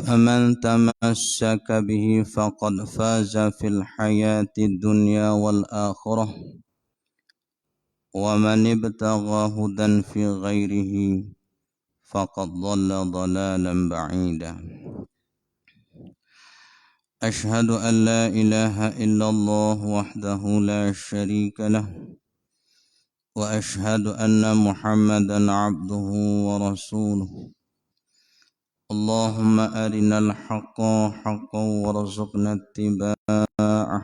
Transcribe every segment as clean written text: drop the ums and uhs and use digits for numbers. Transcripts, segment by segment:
فمن تمسك به فقد فاز في الحياة الدنيا والآخرة ومن ابتغى هدى في غيره فقد ضل ضلالا بعيدا أشهد أن لا إله إلا الله وحده لا شريك له وأشهد أن محمدا عبده ورسوله اللهم أرنا الحق حقا وارزقنا اتباعه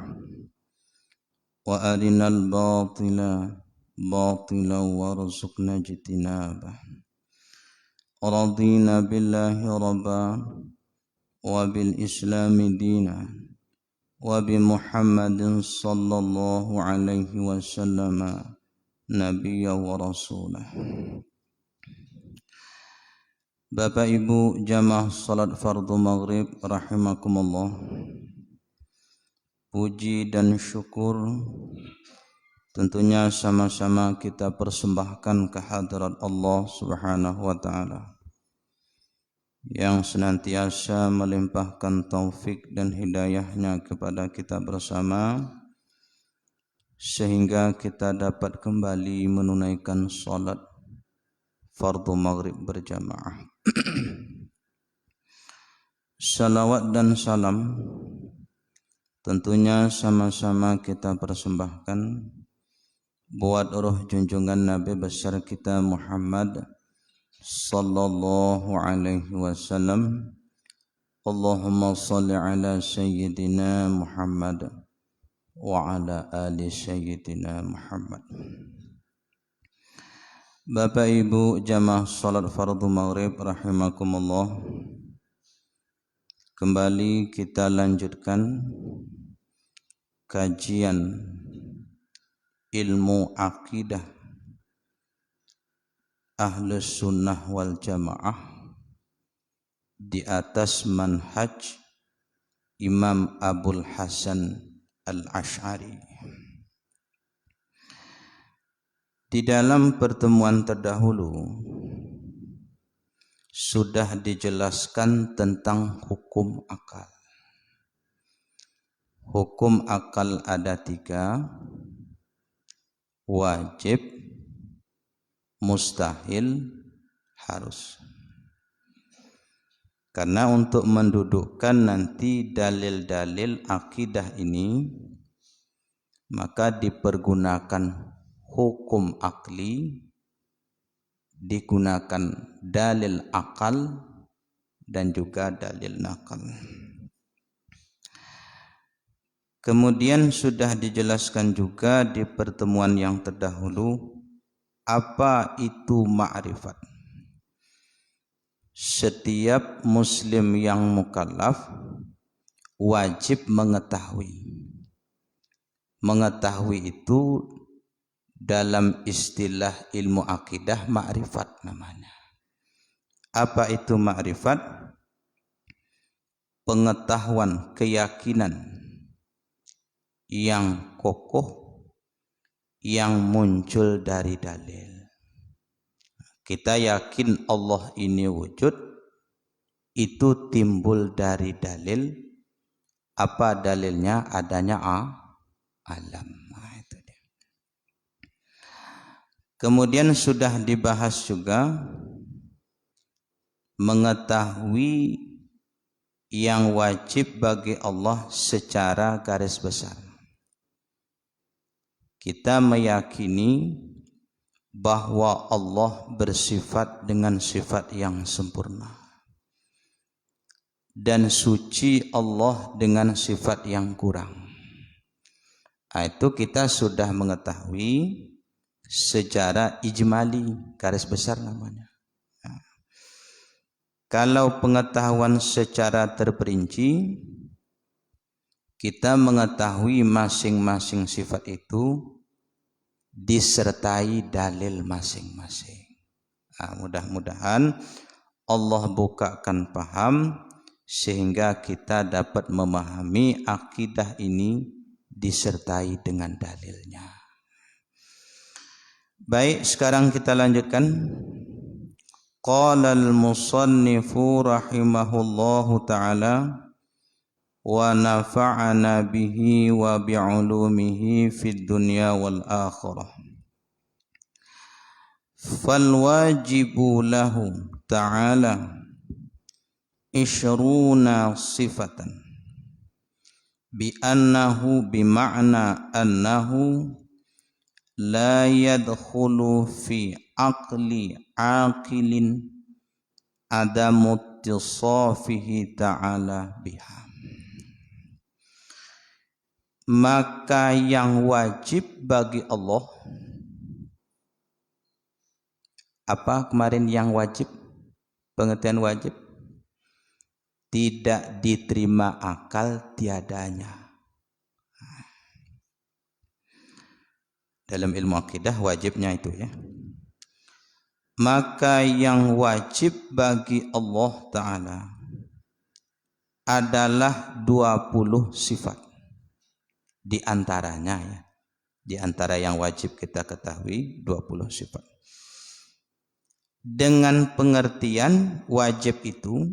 وأرنا الباطل باطلا وارزقنا اجتنابه رضينا بالله ربا وبالإسلام دينا وبمحمد صلى الله عليه وسلم نبيا ورسولا. Bapak Ibu jamaah salat fardu maghrib rahimakumullah. Puji dan syukur tentunya sama-sama kita persembahkan kehadirat Allah Subhanahu wa taala yang senantiasa melimpahkan taufik dan hidayahnya kepada kita bersama sehingga kita dapat kembali menunaikan salat fardu maghrib berjamaah. Salawat dan salam tentunya sama-sama kita persembahkan buat ruh junjungan Nabi besar kita Muhammad sallallahu alaihi wasallam. Allahumma salli ala sayyidina Muhammad wa ala ali sayyidina Muhammad. Bapak Ibu jamaah salat fardu maghrib rahimakumullah. Kembali kita lanjutkan kajian ilmu akidah Ahlus Sunnah wal Jamaah di atas manhaj Imam Abul Hasan Al-Asy'ari. Di dalam pertemuan terdahulu sudah dijelaskan tentang hukum akal. Hukum akal ada 3, wajib, mustahil, harus. Karena untuk mendudukkan nanti dalil-dalil akidah ini maka dipergunakan hukum akli, digunakan dalil akal dan juga dalil nakal. Kemudian sudah dijelaskan juga di pertemuan yang terdahulu apa itu ma'rifat. Setiap muslim yang mukallaf wajib mengetahui. Mengetahui itu dalam istilah ilmu akidah ma'rifat namanya. Apa itu ma'rifat? Pengetahuan, keyakinan yang kokoh yang muncul dari dalil. Kita yakin Allah ini wujud, itu timbul dari dalil. Apa dalilnya? Adanya alam. Kemudian sudah dibahas juga mengetahui yang wajib bagi Allah secara garis besar. Kita meyakini bahwa Allah bersifat dengan sifat yang sempurna dan suci Allah dengan sifat yang kurang. Itu kita sudah mengetahui secara ijmali, garis besar namanya. Kalau pengetahuan secara terperinci, kita mengetahui masing-masing sifat itu disertai dalil masing-masing. Mudah-mudahan Allah bukakan paham sehingga kita dapat memahami akidah ini disertai dengan dalilnya. Baik, sekarang kita lanjutkan. Qala al-musannifu rahimahullahu ta'ala wa nafa'ana bihi wa bi'ulumihi fid dunya wal akhirah. Fal wajibu lahu ta'ala ishruna sifatan bi annahu bima'na annahu la yadkhulu fi aqli aqilin adamu ittisafihi ta'ala biha. Maka yang wajib bagi Allah, apa kemarin yang wajib, pengertian wajib, tidak diterima akal tiadanya. Dalam ilmu akidah wajibnya itu ya. Maka yang wajib bagi Allah Ta'ala adalah 20 sifat. Di antaranya ya, di antara yang wajib kita ketahui 20 sifat. Dengan pengertian wajib itu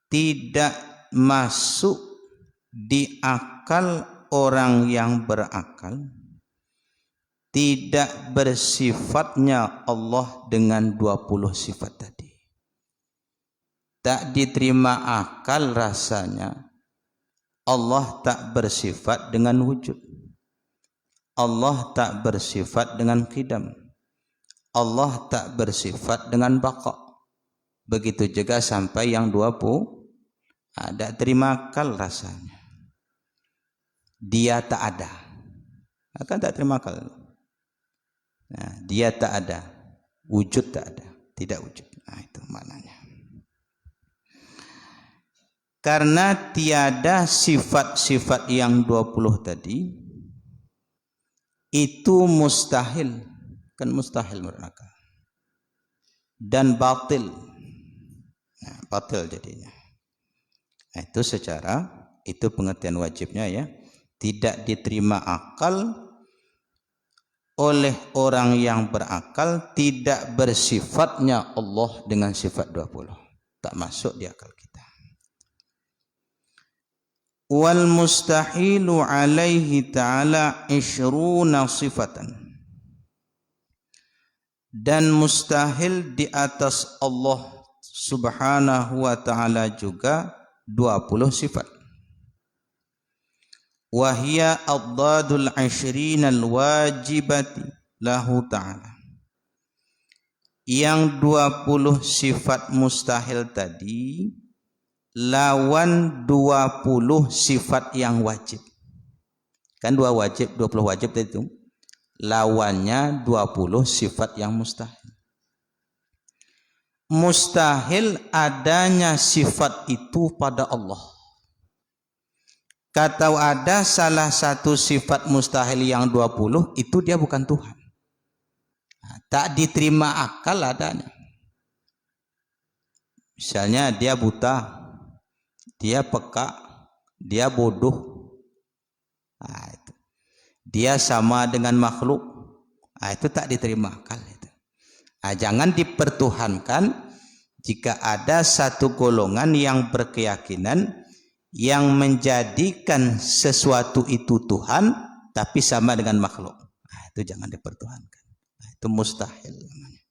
tidak masuk di akal orang yang berakal, tidak bersifatnya Allah dengan 20 sifat tadi. Tak diterima akal rasanya Allah tak bersifat dengan wujud, Allah tak bersifat dengan qidam, Allah tak bersifat dengan baqa. Begitu juga sampai yang 20 ada terima akal rasanya. Dia tak ada, akan tak terima akal. Nah, dia tak ada, wujud tak ada, tidak wujud. Nah, itu maknanya. Karena tiada sifat-sifat yang 20 tadi, itu mustahil, kan mustahil menurut akal, dan batil. Nah, batil jadinya. Nah, itu secara, itu pengertian wajibnya ya, tidak diterima akal oleh orang yang berakal, tidak bersifatnya Allah dengan sifat 20, tak masuk di akal kita. Wal mustahilu alaihi ta'ala ishruna sifatan, dan mustahil di atas Allah subhanahu wa ta'ala juga 20 sifat. Wahia ad-dadul 20 al-wajibati lahu ta'ala. Yang 20 sifat mustahil tadi lawan 20 sifat yang wajib. Kan 2 wajib, 20 wajib itu. Lawannya 20 sifat yang mustahil. Mustahil adanya sifat itu pada Allah. Kata ada salah satu sifat mustahil yang 20, itu dia bukan Tuhan. Nah, tak diterima akal adanya. Misalnya dia buta, dia peka, dia bodoh, nah, itu. Dia sama dengan makhluk, nah, itu tak diterima akal itu. Nah, jangan dipertuhankan jika ada satu golongan yang berkeyakinan yang menjadikan sesuatu itu Tuhan tapi sama dengan makhluk. Nah, itu jangan dipertuhankan. Nah, itu mustahil namanya.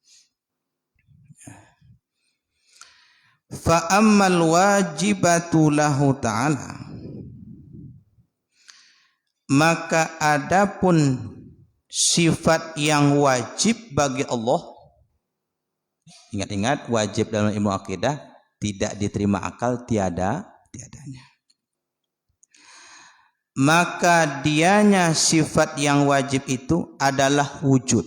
Fa ammal wajibatu lahu ta'ala, maka adapun sifat yang wajib bagi Allah, ingat-ingat wajib dalam ilmu akidah tidak diterima akal, tiadanya. Maka dianya sifat yang wajib itu adalah wujud.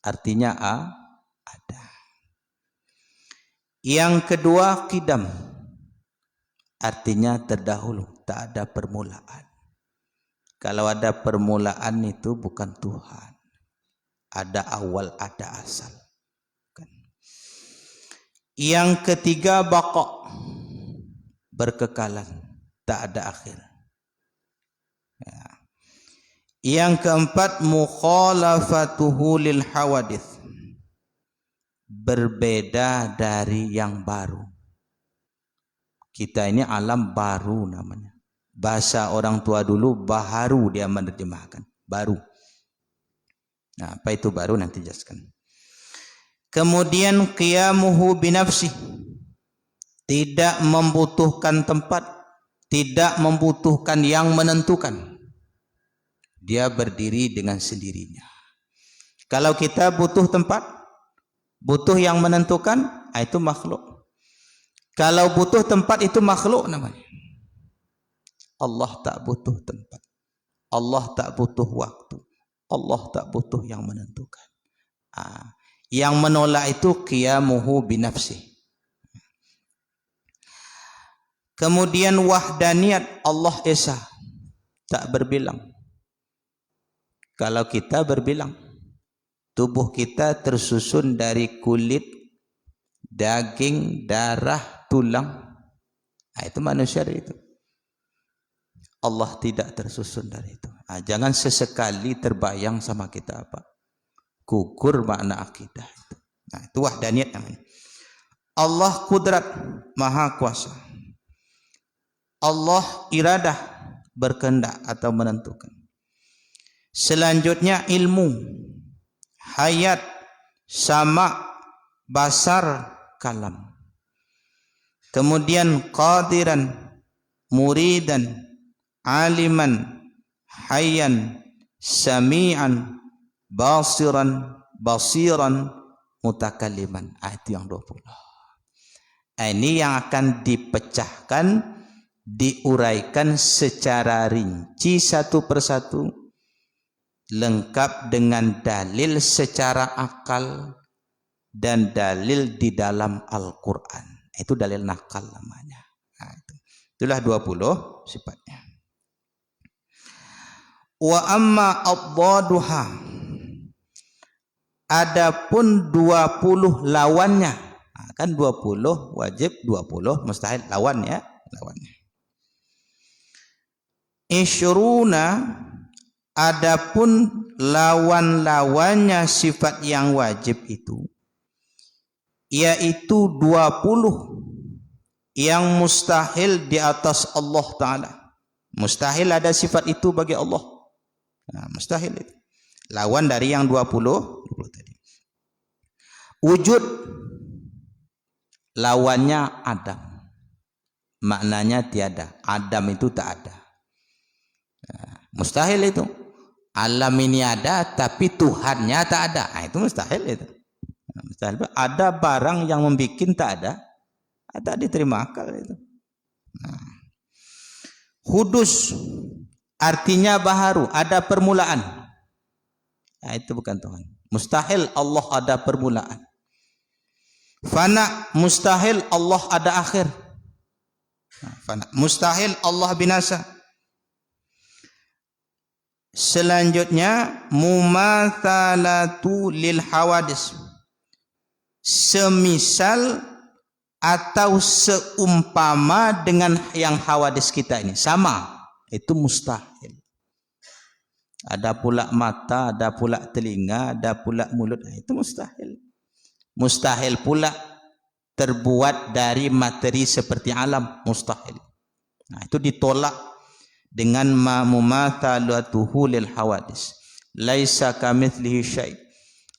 Artinya ada. Yang kedua qidam, artinya terdahulu, tak ada permulaan. Kalau ada permulaan itu bukan Tuhan. Ada awal, ada asal. Yang ketiga baqa, berkekalan, tak ada akhir. Ya. Yang keempat mukhalafatuhu lil hawadits, berbeda dari yang baru. Kita ini alam baru namanya. Bahasa orang tua dulu baharu dia menerjemahkan, baru. Nah, apa itu baru nanti jelaskan. Kemudian qiyamuhu binafsi, tidak membutuhkan tempat, tidak membutuhkan yang menentukan. Dia berdiri dengan sendirinya. Kalau kita butuh tempat, butuh yang menentukan, itu makhluk. Kalau butuh tempat itu makhluk namanya. Allah tak butuh tempat. Allah tak butuh waktu. Allah tak butuh yang menentukan. Yang menolak itu qiyamuhu binafsi. Kemudian wahdaniyat, Allah esa, tak berbilang. Kalau kita berbilang, tubuh kita tersusun dari kulit, daging, darah, tulang. Itu manusia itu. Allah tidak tersusun dari itu. Jangan sesekali terbayang sama kita apa. Gugur makna akidah itu. Itu wahdaniyat namanya. Allah kudrat, maha kuasa. Allah iradah, berkehendak atau menentukan. Selanjutnya ilmu, hayat, sama, basar, kalam. Kemudian qadiran, muridan, aliman, hayyan, sami'an, basiran, mutakalliman. Itu yang 20. Ini yang akan dipecahkan, diuraikan secara rinci satu persatu, lengkap dengan dalil secara akal dan dalil di dalam Al-Quran. Itu dalil nakal namanya. Itulah 20 sifatnya. Wa amma addaduha, adapun 20 lawannya. Kan 20 wajib, 20 mustahil, lawannya. Isyruna, adapun lawan-lawannya sifat yang wajib itu, yaitu 20 yang mustahil di atas Allah Ta'ala. Mustahil ada sifat itu bagi Allah. Mustahil itu. Lawan dari yang 20 tadi. Wujud, lawannya Adam. Maknanya tiada. Adam itu tak ada. Mustahil itu. Alam ini ada tapi Tuhannya tak ada. Itu mustahil itu. Mustahil. Ada barang yang membuat tak ada. Tak diterima akal itu. Hudus, artinya baharu, ada permulaan. Itu bukan Tuhan. Mustahil Allah ada permulaan. Fana, mustahil Allah ada akhir. Fana, mustahil Allah binasa. Selanjutnya mumatsalatu lil hawadis, semisal atau seumpama dengan yang hawadis kita ini, sama. Itu mustahil. Ada pula mata, ada pula telinga, ada pula mulut. Itu mustahil. Mustahil pula terbuat dari materi seperti alam. Mustahil. Itu ditolak dengan mumatsalatuhu lil hawadis. Laisa kamitslihi syai'.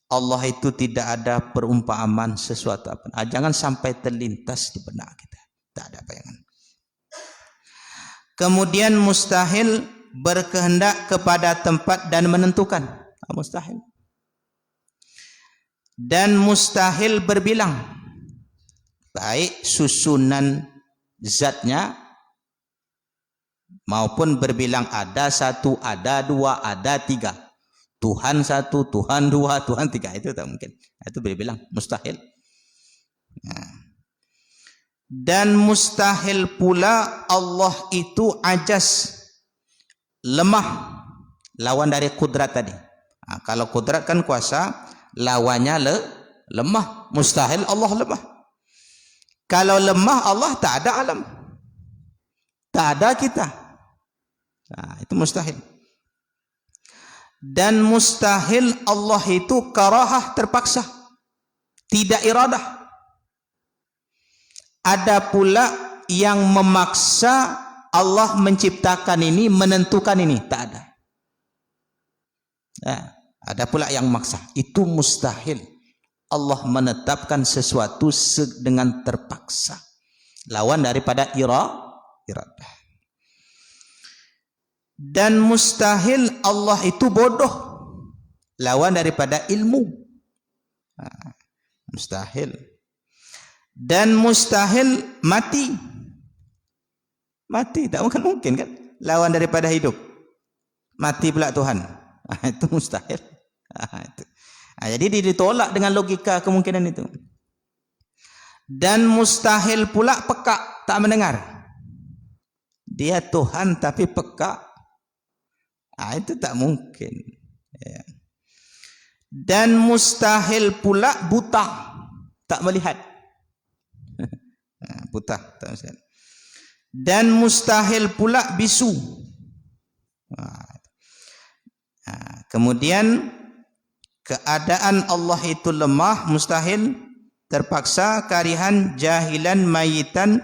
Allah itu tidak ada perumpamaan sesuatu apa. Jangan sampai terlintas di benak kita. Tak ada bayangan. Kemudian mustahil berkehendak kepada tempat dan menentukan. Mustahil. Dan mustahil berbilang. Baik susunan zatnya maupun berbilang ada satu, ada dua, ada tiga. Tuhan satu, Tuhan dua, Tuhan tiga. Itu tak mungkin. Itu berbilang mustahil. Dan mustahil pula Allah itu ajas, lemah. Lawan dari kudrat tadi. Kalau kudrat kan kuasa, lawannya lemah. Mustahil Allah lemah. Kalau lemah Allah tak ada alam, tak ada kita. Itu mustahil. Dan mustahil Allah itu karahah, terpaksa. tidak iradah. Ada pula yang memaksa Allah menciptakan ini, menentukan ini, tak ada. Nah, ada pula yang memaksa, itu mustahil. Allah menetapkan sesuatu dengan terpaksa, lawan daripada iradah. Dan mustahil Allah itu bodoh, lawan daripada ilmu. Nah, mustahil. Dan mustahil mati, tak mungkin kan, lawan daripada hidup. Mati pula Tuhan, itu mustahil. Jadi ditolak dengan logika kemungkinan itu. Dan mustahil pula peka, tak mendengar. Dia Tuhan tapi peka, itu tak mungkin. Dan mustahil pula buta, tak melihat. Buta, tak melihat. Dan mustahil pula bisu. Kemudian keadaan Allah itu lemah, mustahil, terpaksa, karihan, jahilan, mayitan,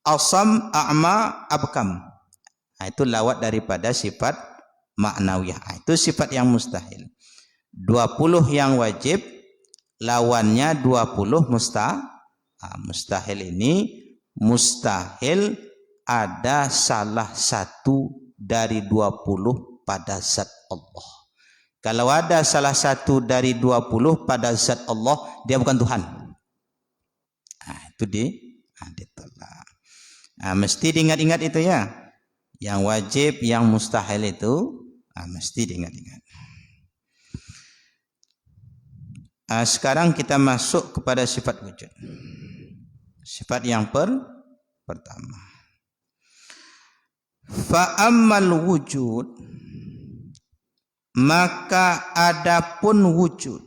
asam, a'ma, abkam. Itu lawat daripada sifat maknawiyah. Itu sifat yang mustahil. 20 yang wajib, lawannya 20 mustahil. Ini mustahil ada salah satu dari 20 pada zat Allah. Kalau ada salah satu dari 20 pada zat Allah, dia bukan Tuhan. Itu ditolak. Mesti diingat-ingat itu ya. Yang wajib, yang mustahil itu mesti diingat-ingat. Sekarang kita masuk kepada sifat wujud. Sifat yang pertama. Fa'ammal wujud, maka adapun wujud.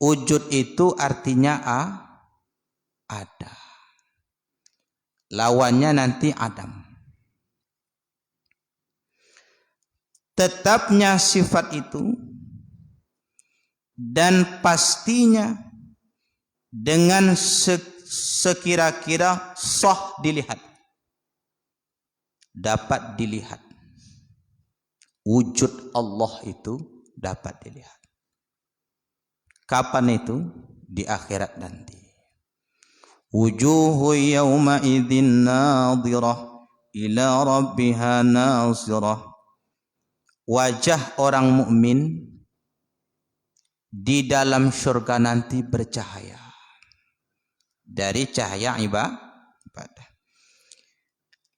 Wujud itu artinya ada. Lawannya nanti adam. Tetapnya sifat itu dan pastinya dengan sekira-kira sah dilihat, dapat dilihat. Wujud Allah itu dapat dilihat. Kapan itu? Di akhirat nanti. Wujuhu yawma idzin nadhirah ila rabbiha nazirah. Wajah orang mukmin di dalam surga nanti bercahaya dari cahaya ibadah.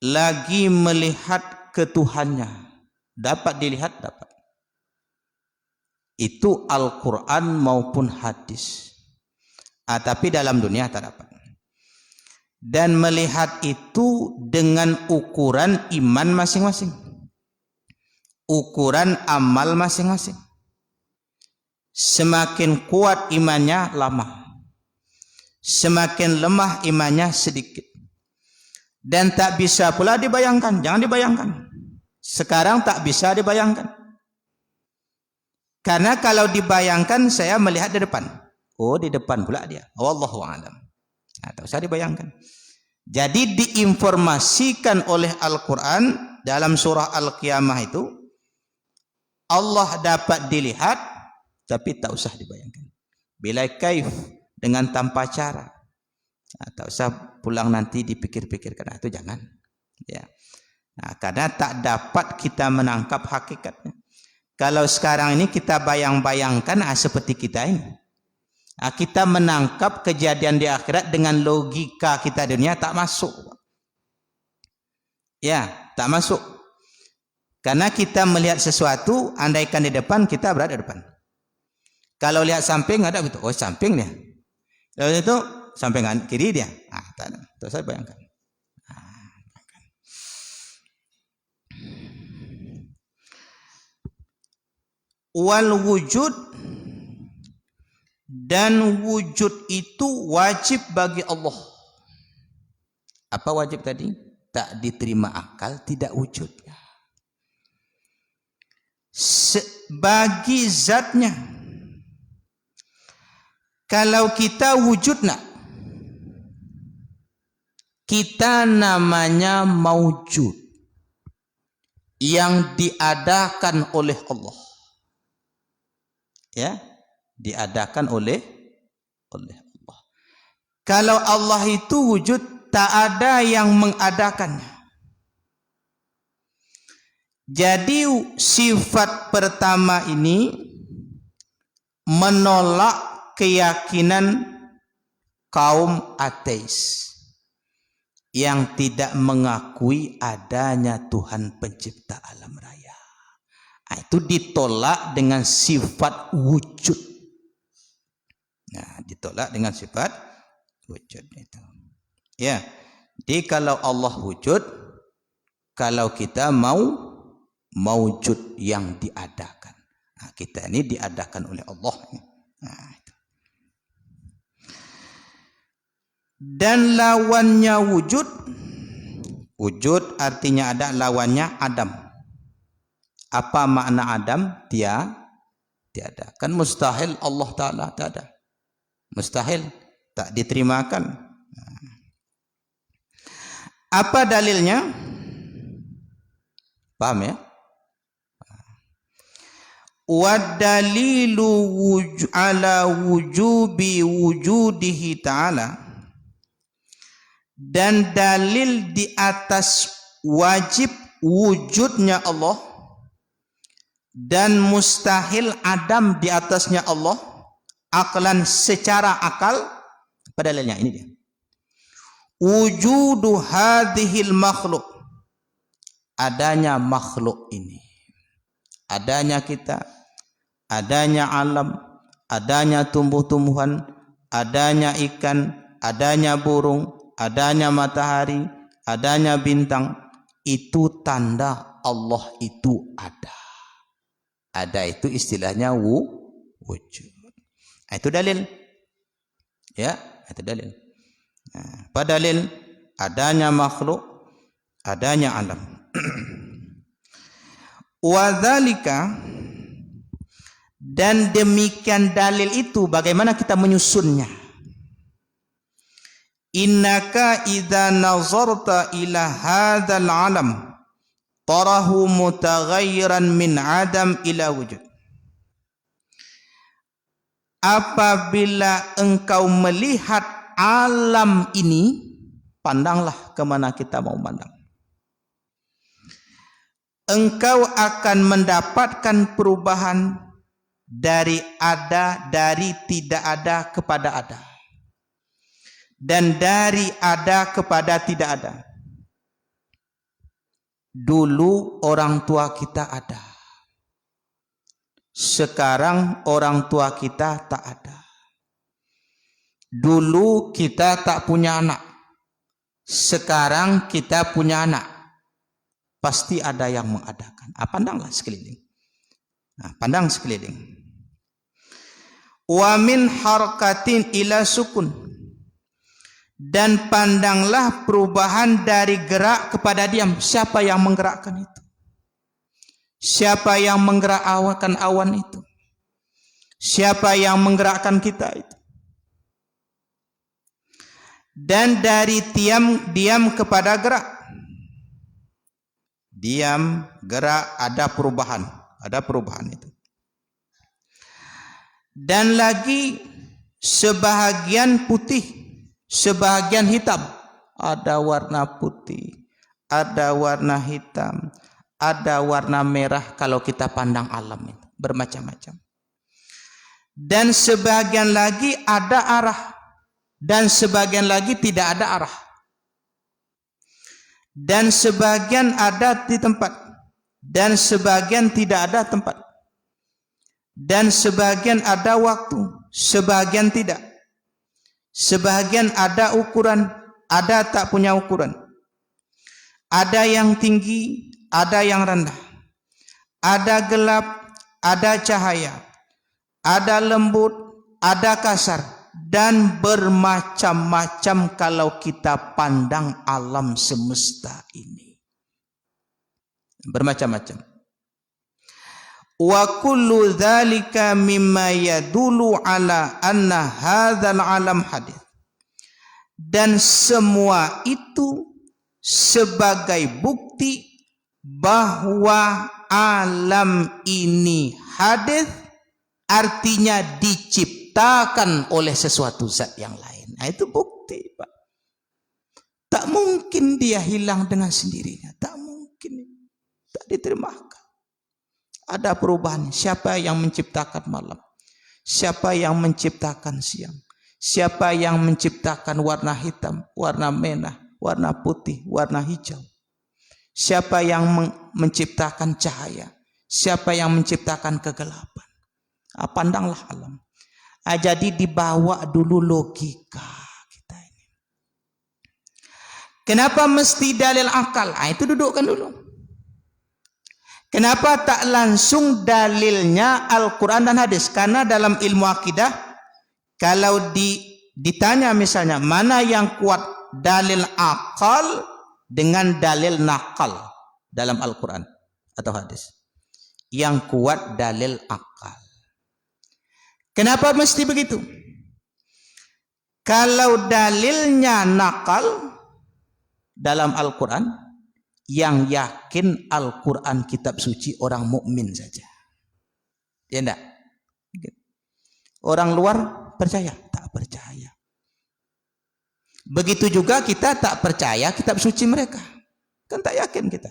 Lagi melihat ke Tuhannya, dapat dilihat, dapat. Itu Al-Quran maupun hadis. Tapi dalam dunia tak dapat. Dan melihat itu dengan ukuran iman masing-masing, ukuran amal masing-masing. Semakin kuat imannya lama, semakin lemah imannya sedikit. Dan tak bisa pula dibayangkan, jangan dibayangkan. Sekarang tak bisa dibayangkan. Karena kalau dibayangkan saya melihat di depan. Oh, di depan pula dia. Wallahu a'lam. Tak usah dibayangkan. Jadi diinformasikan oleh Al-Quran dalam surah Al-Qiyamah itu, Allah dapat dilihat tapi tak usah dibayangkan. Bila kaif, dengan tanpa cara. Tak usah pulang nanti dipikir-pikirkan. Itu jangan. Ya. Karena tak dapat kita menangkap hakikatnya. Kalau sekarang ini kita bayang-bayangkan seperti kita ini. Kita menangkap kejadian di akhirat dengan logika kita dunia tak masuk. Ya, tak masuk. Karena kita melihat sesuatu, andaikan di depan, kita berada di depan. Kalau lihat samping ada betul, oh samping dia. Lalu itu samping kiri dia. Tak ada. Itu saya bayangkan. Wal wujud, dan wujud itu wajib bagi Allah. Apa wajib tadi? Tak diterima akal, tidak wujud. Bagi zatnya, Kalau kita wujud nak, kita namanya maujud yang diadakan oleh Allah. Ya, diadakan oleh Allah. Kalau Allah itu wujud, tak ada yang mengadakannya. Jadi sifat pertama ini menolak keyakinan kaum ateis yang tidak mengakui adanya Tuhan pencipta alam raya. Nah, itu ditolak dengan sifat wujud. Nah, ditolak dengan sifat wujud itu. Ya. Jadi kalau Allah wujud, kalau kita mau maujud yang diadakan. Nah, kita ini diadakan oleh Allah. Nah, itu. Dan lawannya wujud. Wujud artinya ada, lawannya adam. Apa makna adam? Tiada. Kan mustahil Allah Ta'ala tak ada. Mustahil, tak diterimakan. Apa dalilnya? Paham ya? Wadalilu ala wujubi wujudihi ta'ala, dan dalil di atas wajib wujudnya Allah dan mustahil adam di atasnya Allah, aklan, secara akal. Apa dalilnya? Ini dia. Wujudu hadhil makhluk, adanya makhluk ini, adanya kita, adanya alam, adanya tumbuh-tumbuhan, adanya ikan, adanya burung, adanya matahari, adanya bintang, itu tanda Allah itu ada. Ada itu istilahnya wujud. Itu dalil. Ya, itu dalil. Nah, apa dalil? Adanya makhluk, adanya alam. Wadzalika, dan demikian dalil itu bagaimana kita menyusunnya. Innaka idza nazarta ila hadzal alam tarahu mutaghayyiran min adam ila wujud. Apabila engkau melihat alam ini, pandanglah kemana kita mau pandang. Engkau akan mendapatkan perubahan dari tidak ada kepada ada, dan dari ada kepada tidak ada. Dulu orang tua kita ada, sekarang orang tua kita tak ada. Dulu kita tak punya anak, sekarang kita punya anak. Pasti ada yang mengadakan. Pandanglah sekeliling. Pandang sekeliling. Wa min harakatin ila sukun, dan pandanglah perubahan dari gerak kepada diam. Siapa yang menggerakkan itu? Siapa yang menggerakkan awan itu? Siapa yang menggerakkan kita itu? Dan dari diam kepada gerak. Diam, gerak, ada perubahan itu. Dan lagi sebahagian putih, sebahagian hitam. Ada warna putih, ada warna hitam, ada warna merah kalau kita pandang alam itu, bermacam-macam. Dan sebagian lagi ada arah, dan sebagian lagi tidak ada arah. Dan sebagian ada di tempat, dan sebagian tidak ada tempat. Dan sebagian ada waktu, sebagian tidak. Sebagian ada ukuran, ada tak punya ukuran. Ada yang tinggi, ada yang rendah. Ada gelap, ada cahaya. Ada lembut, ada kasar. Dan bermacam-macam kalau kita pandang alam semesta ini. Bermacam-macam. Wa kullu dzalika mimma yadullu ala anna hadzal alam hadits. Dan semua itu sebagai bukti bahwa alam ini hadits, artinya diciptakan oleh sesuatu zat yang lain. Nah, itu bukti, Pak. Tak mungkin dia hilang dengan sendirinya. Tak mungkin. Tak diterima. Ada perubahan. Siapa yang menciptakan malam? Siapa yang menciptakan siang? Siapa yang menciptakan warna hitam, warna merah, warna putih, warna hijau? Siapa yang menciptakan cahaya? Siapa yang menciptakan kegelapan? Pandanglah alam. Jadi dibawa dulu logika kita ini. Kenapa mesti dalil akal? Itu dudukkan dulu. Kenapa tak langsung dalilnya Al-Quran dan hadis? Karena dalam ilmu akidah, kalau ditanya misalnya, mana yang kuat dalil akal dengan dalil nakal dalam Al-Quran atau hadis? Yang kuat dalil akal. Kenapa mesti begitu? Kalau dalilnya nakal dalam Al-Quran, yang yakin Al-Quran kitab suci orang mukmin saja. Ya enggak? Orang luar percaya? Tak percaya. Begitu juga kita tak percaya kitab suci mereka. Kan tak yakin kita.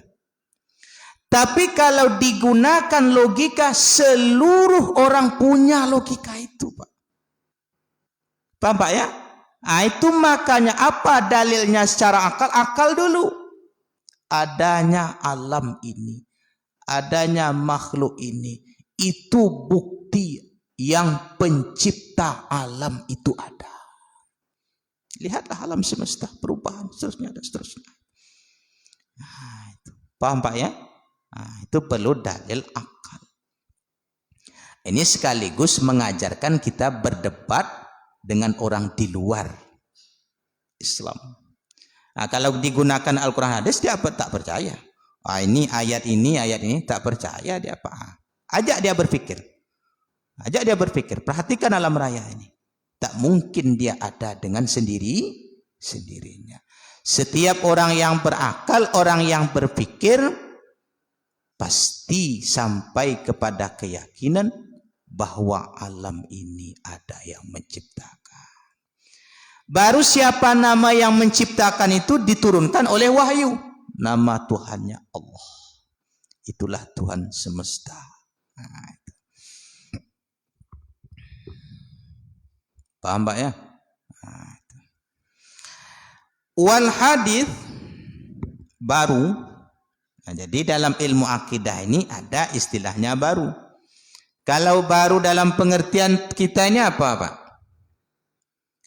Tapi kalau digunakan logika, seluruh orang punya logika itu, Pak. Paham, Pak ya? Itu makanya apa dalilnya secara akal? Akal dulu. Adanya alam ini, adanya makhluk ini, itu bukti yang pencipta alam itu ada. Lihatlah alam semesta, perubahan, seterusnya dan seterusnya. Itu. Paham, Pak ya? Itu perlu dalil akal. Ini sekaligus mengajarkan kita berdebat dengan orang di luar Islam. Kalau digunakan Al-Quran hadis, dia tak percaya. Ini ayat ini tak percaya dia, Pak. Ajak dia berpikir. Ajak dia berpikir. Perhatikan alam raya ini. Tak mungkin dia ada dengan sendirinya. Setiap orang yang berakal, orang yang berpikir, pasti sampai kepada keyakinan bahwa alam ini ada yang menciptakan. Baru siapa nama yang menciptakan itu diturunkan oleh wahyu. Nama Tuhannya Allah. Itulah Tuhan semesta. Paham, Pak ya? Wal hadis baru. Jadi dalam ilmu akidah ini ada istilahnya baru. Kalau baru dalam pengertian kita ini apa, Pak?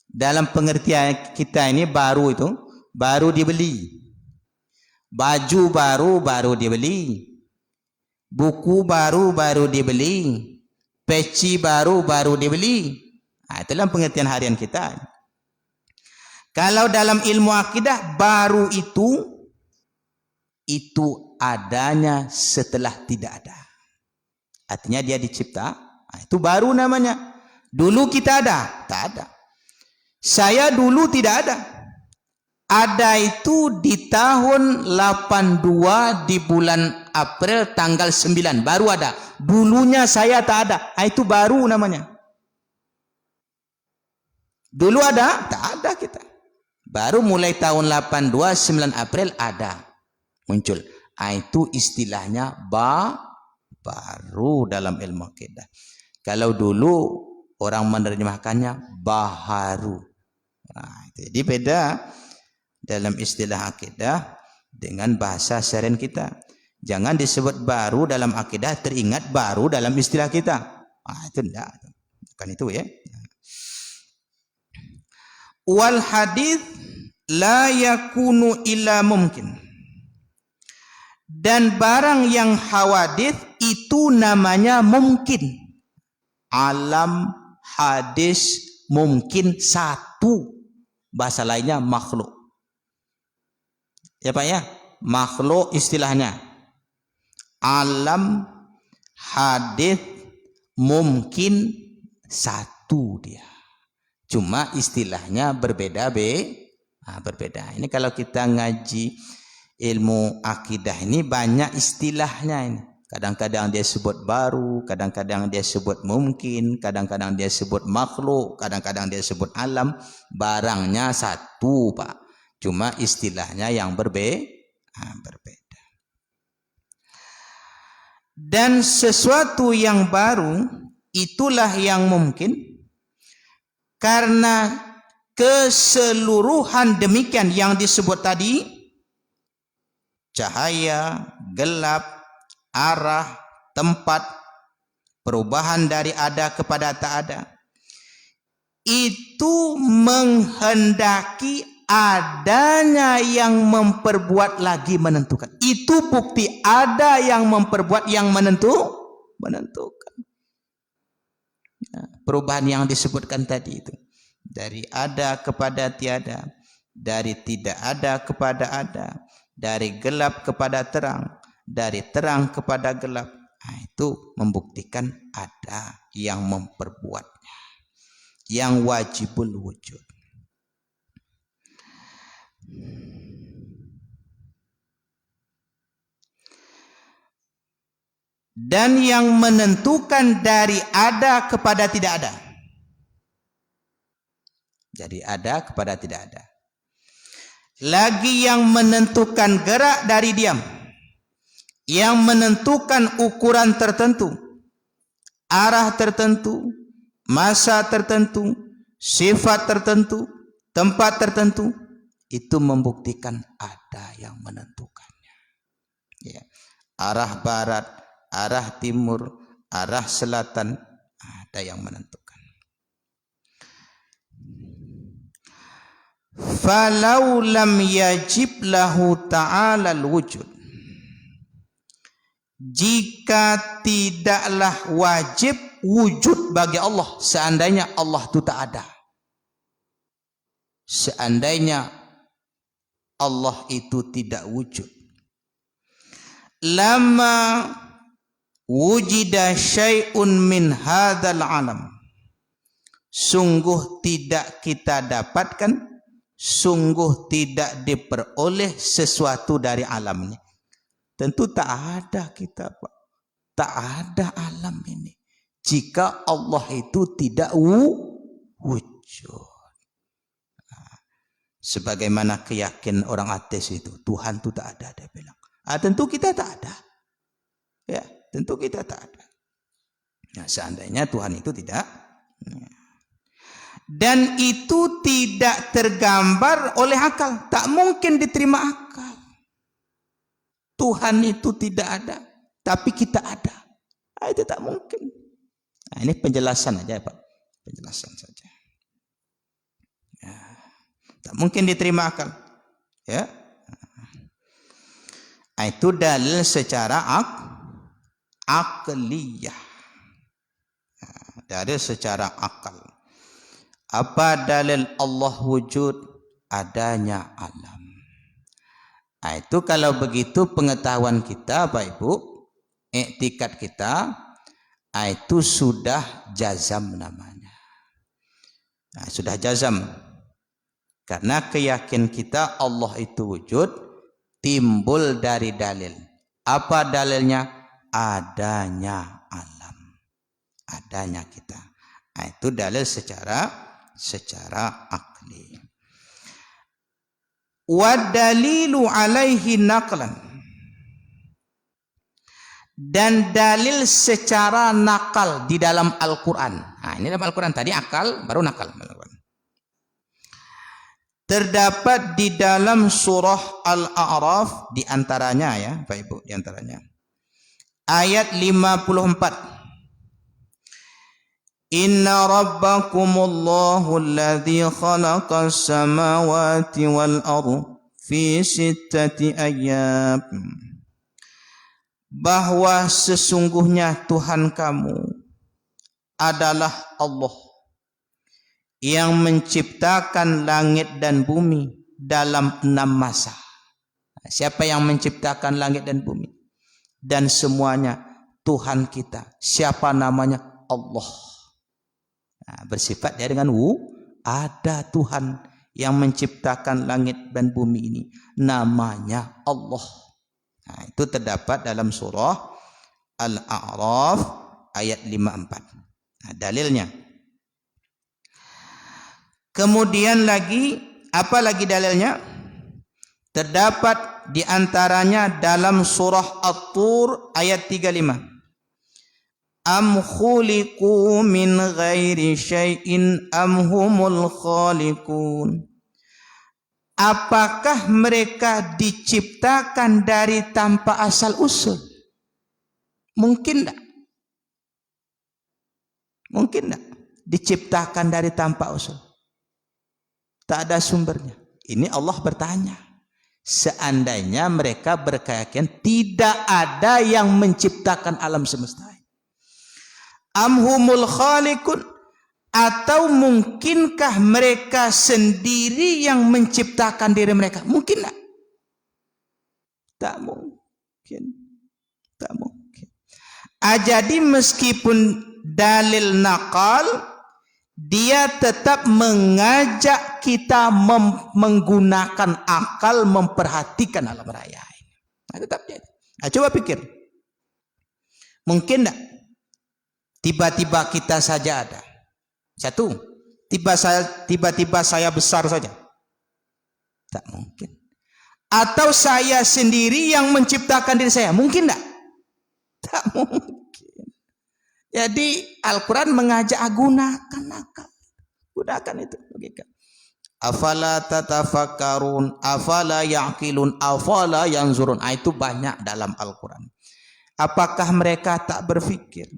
Dalam pengertian kita ini baru itu baru dibeli. Baju baru dibeli. Buku baru dibeli. Peci baru dibeli. Itulah pengertian harian kita. Kalau dalam ilmu akidah, baru itu adanya setelah tidak ada. Artinya dia dicipta. Itu baru namanya. Dulu kita ada, tak ada. Saya dulu tidak ada. Ada itu di tahun 82 di bulan April tanggal 9 baru ada. Dulunya saya tak ada. Itu baru namanya. Dulu ada? Tak ada kita. Baru mulai tahun 82 9 April ada. Muncul. Itu istilahnya baru dalam ilmu akidah. Kalau dulu orang menerjemahkannya baharu. Jadi beda dalam istilah akidah dengan bahasa seharian kita. Jangan disebut baru dalam akidah teringat baru dalam istilah kita. Itu enggak. Bukan itu ya. Wal hadits la yakunu illa mungkin. Dan barang yang hawadits itu namanya mungkin. Alam hadis mungkin satu. Bahasa lainnya makhluk. Ya Pak ya, makhluk istilahnya. Alam Hadis mungkin satu dia. Cuma istilahnya berbeda berbeda. Ini kalau kita ngaji ilmu akidah ini banyak istilahnya ini. Kadang-kadang dia sebut baru, kadang-kadang dia sebut mungkin, kadang-kadang dia sebut makhluk, kadang-kadang dia sebut alam. Barangnya satu, Pak. Cuma istilahnya yang berbeda. Dan sesuatu yang baru itulah yang mungkin karena keseluruhan demikian yang disebut tadi, cahaya, gelap, arah, tempat, perubahan dari ada kepada tak ada, itu menghendaki adanya yang memperbuat lagi menentukan. Itu bukti ada yang memperbuat yang menentukan. Perubahan yang disebutkan tadi itu, dari ada kepada tiada, dari tidak ada kepada ada, dari gelap kepada terang, dari terang kepada gelap. Itu membuktikan ada yang memperbuatnya, yang wajibul wujud. Dan yang menentukan dari ada kepada tidak ada. Jadi ada kepada tidak ada. Lagi yang menentukan gerak dari diam. Yang menentukan ukuran tertentu, arah tertentu, masa tertentu, sifat tertentu, tempat tertentu. Itu membuktikan ada yang menentukannya. Ya. Arah barat, arah timur, arah selatan, ada yang menentukan. Falau lam yajib lahu ta'ala al-wujud. Jika tidaklah wajib wujud bagi Allah, seandainya Allah itu tak ada. Seandainya Allah itu tidak wujud. Lama wujida syai'un min hadzal alam. Sungguh tidak kita dapatkan, sungguh tidak diperoleh sesuatu dari alam ini. Tentu tak ada kita, Pak. Tak ada alam ini jika Allah itu tidak wujud. Sebagaimana keyakinan orang ateis itu, Tuhan itu tak ada, dia bilang. Tentu kita tak ada. Ya, tentu kita tak ada. Nah, seandainya Tuhan itu tidak. Dan itu tidak tergambar oleh akal. Tak mungkin diterima akal. Tuhan itu tidak ada, tapi kita ada. Itu tak mungkin. Nah, ini penjelasan aja, Pak. Penjelasan saja. Ya. Tak mungkin diterima akal. Ya. Itu dalil secara akliyah. Dalil secara akal. Apa dalil Allah wujud? Adanya alam. Itu kalau begitu pengetahuan kita, Bapak Ibu, iktikad kita, itu sudah jazam namanya. Sudah jazam. Karena keyakinan kita Allah itu wujud timbul dari dalil. Apa dalilnya? Adanya alam. Adanya kita. Itu dalil secara akli. Wa dalilu alaihi naqlan. Dan dalil secara nakal di dalam Al-Quran. Ini dalam Al-Quran tadi akal, baru nakal. Terdapat di dalam surah Al-A'raf di antaranya, ya Bapak Ibu, di antaranya ayat 54. Inna rabbakumullahu alladhi khalaqas samawati wal ardh fi sittati ayyam. Bahwa sesungguhnya Tuhan kamu adalah Allah yang menciptakan langit dan bumi dalam 6 masa. Siapa yang menciptakan langit dan bumi? Dan semuanya Tuhan kita. Siapa namanya? Allah. Nah, bersifat dia dengan ada Tuhan yang menciptakan langit dan bumi ini. Namanya Allah. Nah, itu terdapat dalam surah Al-A'raf ayat 54. Nah, dalilnya. Kemudian lagi, apa lagi dalilnya? Terdapat di antaranya dalam surah At-Tur ayat 35. Am khuliqu min ghairi syai'in am humul khaliqun. Apakah mereka diciptakan dari tanpa asal usul? Mungkin enggak? Mungkin enggak diciptakan dari tanpa usul? Tak ada sumbernya. Ini Allah bertanya. Seandainya mereka berkeyakinan tidak ada yang menciptakan alam semesta. Amhumul khaliqun, atau mungkinkah mereka sendiri yang menciptakan diri mereka? Mungkin tak? Tak mungkin. Tak mungkin. Jadi meskipun dalil nakal, dia tetap mengajak kita menggunakan akal, memperhatikan alam raya ini. Nah, tetap dia. Nah, coba pikir. Mungkin tak? Tiba-tiba kita saja ada. Satu, tiba-tiba saya besar saja. Tak mungkin. Atau saya sendiri yang menciptakan diri saya. Mungkin tak? Tak mungkin. Jadi Al-Quran mengajak gunakan akal. Gunakan itu logika. Afala tatafakkarun, afala ya'qilun, afala yanzurun. Itu banyak dalam Al-Quran. Apakah mereka tak berfikir?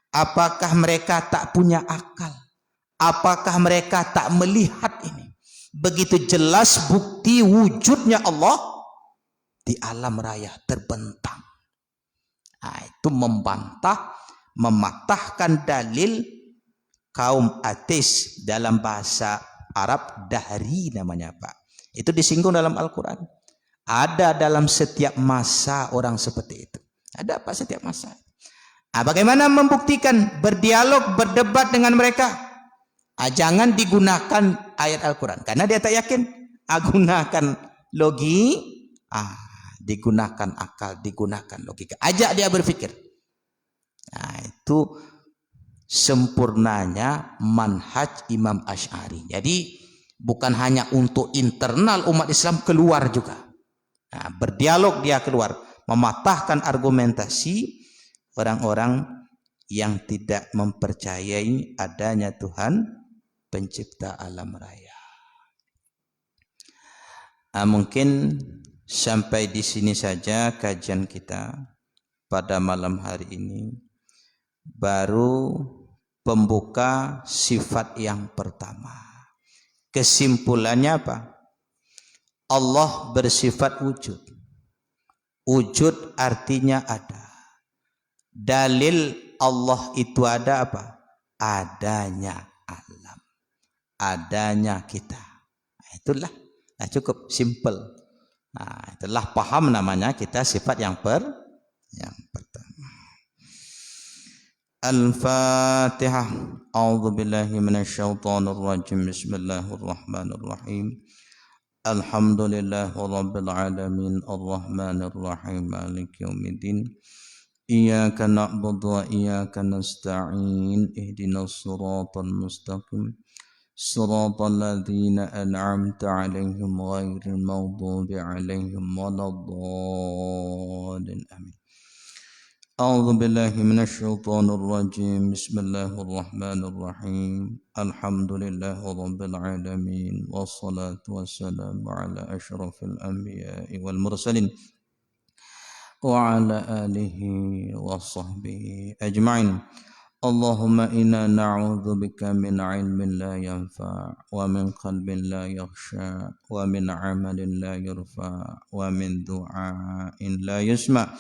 Apakah mereka tak punya akal? Apakah mereka tak melihat ini? Begitu jelas bukti wujudnya Allah di alam raya terbentang. Itu membantah, mematahkan dalil kaum ateis. Dalam bahasa Arab dahri namanya Pak. Itu disinggung dalam Al-Quran. Ada dalam setiap masa orang seperti itu. Ada apa setiap masa? Bagaimana membuktikan? Berdialog, berdebat dengan mereka. Jangan digunakan ayat Al-Quran karena dia tak yakin. Gunakan digunakan akal, digunakan logika. Ajak dia berpikir. Itu sempurnanya manhaj Imam Asy'ari. Jadi bukan hanya untuk internal umat Islam, keluar juga. Berdialog dia keluar, mematahkan argumentasi orang-orang yang tidak mempercayai adanya Tuhan pencipta alam raya. Mungkin sampai di sini saja kajian kita pada malam hari ini. Baru pembuka sifat yang pertama. Kesimpulannya apa? Allah bersifat wujud. Wujud artinya ada. Dalil Allah itu ada apa? Adanya alam, adanya kita. Itulah cukup simple. Itulah paham namanya kita sifat yang pertama. Al-Fatihah. A'udzu billahi minasyaitonir rajim. Bismillahirrahmanirrahim. Alhamdulillahi rabbil alamin, arrahmanir rahim, maliki yaumiddin. Iyyaka na'budu wa iyyaka nasta'in. Ihdinas siratal mustaqim. Siratal ladzina an'amta 'alaihim ghairil maghdubi 'alaihim waladdallin. Amin. A'udzu billahi minasyaitonir rajim. Bismillahirrahmanir rahim. Alhamdulillahi rabbil alamin, wassalatu wassalamu ala asyrafil anbiya'i wal mursalin wa ala alihi wa sahbihi ajma'in. Allahumma inna na'udzu bika min 'ilmin la yanfa' wa min qalbin la yakhsha wa min 'amalin la yurfa' wa min du'ain la yusma'.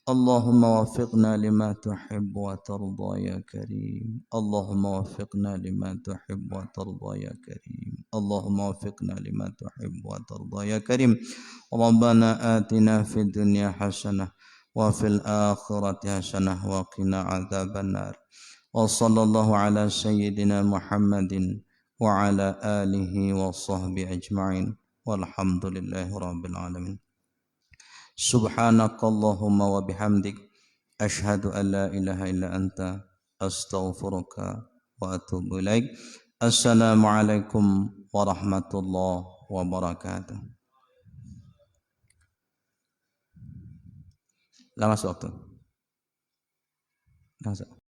Allahumma waffiqna lima tuhibbu wa tarda ya karim. Allahumma waffiqna lima tuhibbu wa tarda ya karim. Allahumma waffiqna lima tuhibbu wa tarda ya karim. Rabbana atina fid dunya hasanah وفي الآخرة حسنة وقنا عذاب النار وصلى الله على سيدنا محمد وعلى آله وصحبه أجمعين والحمد لله رب العالمين سبحانك اللهم وبحمدك أشهد أن لا إله إلا أنت أستغفرك وأتوب إليك السلام عليكم ورحمة الله wabarakatuh. Lama waktu. Langsung.